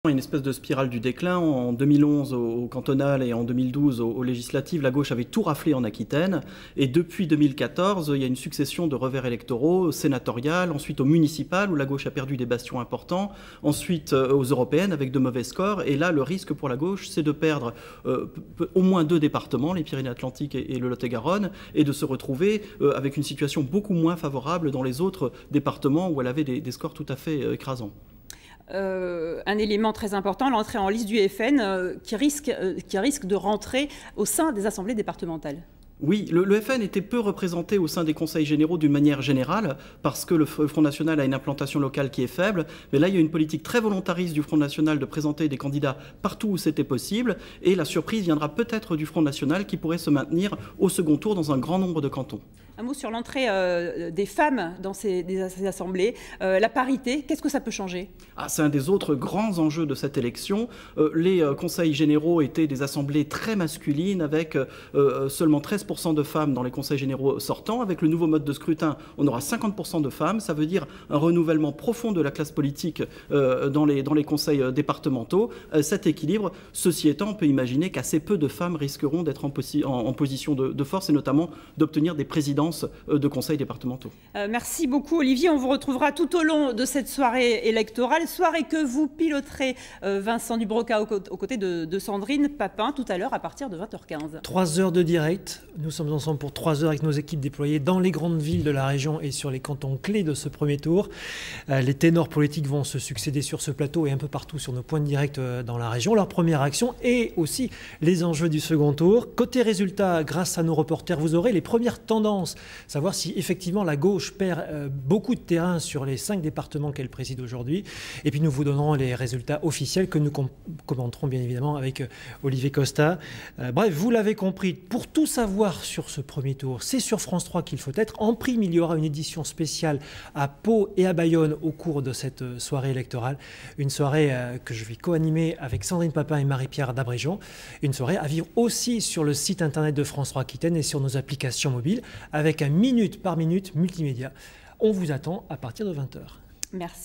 Une espèce de spirale du déclin. En 2011 au cantonal et en 2012 aux législatives, la gauche avait tout raflé en Aquitaine. Et depuis 2014, il y a une succession de revers électoraux, sénatoriales, ensuite aux municipales, où la gauche a perdu des bastions importants, ensuite aux européennes avec de mauvais scores. Et là, le risque pour la gauche, c'est de perdre au moins 2 départements, les Pyrénées-Atlantiques et le Lot-et-Garonne, et de se retrouver avec une situation beaucoup moins favorable dans les autres départements où elle avait des scores tout à fait écrasants. Un élément très important, l'entrée en liste du FN qui risque de rentrer au sein des assemblées départementales. Oui, le FN était peu représenté au sein des conseils généraux d'une manière générale, parce que le Front National a une implantation locale qui est faible, mais là il y a une politique très volontariste du Front National de présenter des candidats partout où c'était possible, et la surprise viendra peut-être du Front National qui pourrait se maintenir au second tour dans un grand nombre de cantons. Un mot sur l'entrée des femmes dans ces assemblées. La parité, qu'est-ce que ça peut changer? C'est un des autres grands enjeux de cette élection. Les conseils généraux étaient des assemblées très masculines, avec seulement 13% de femmes dans les conseils généraux sortants. Avec le nouveau mode de scrutin, on aura 50% de femmes. Ça veut dire un renouvellement profond de la classe politique dans les conseils départementaux. Cet équilibre, ceci étant, on peut imaginer qu'assez peu de femmes risqueront d'être en position de force, et notamment d'obtenir des présidences de conseils départementaux. Merci beaucoup Olivier, on vous retrouvera tout au long de cette soirée électorale, soirée que vous piloterez Vincent Dubroca aux côtés de Sandrine Papin tout à l'heure à partir de 20h15. 3 heures de direct, nous sommes ensemble pour 3 heures avec nos équipes déployées dans les grandes villes de la région et sur les cantons clés de ce premier tour. Les ténors politiques vont se succéder sur ce plateau et un peu partout sur nos points de direct dans la région. Leur première action et aussi les enjeux du second tour. Côté résultats, grâce à nos reporters, vous aurez les premières tendances, savoir si effectivement la gauche perd beaucoup de terrain sur les 5 départements qu'elle préside aujourd'hui. Et puis nous vous donnerons les résultats officiels que nous commenterons bien évidemment avec Olivier Costa. Bref, vous l'avez compris, pour tout savoir sur ce premier tour, c'est sur France 3 qu'il faut être. En prime, il y aura une édition spéciale à Pau et à Bayonne au cours de cette soirée électorale. Une soirée que je vais co-animer avec Sandrine Papin et Marie-Pierre Dabréjean. Une soirée à vivre aussi sur le site internet de France 3 Aquitaine et sur nos applications mobiles avec un minute par minute multimédia. On vous attend à partir de 20h. Merci.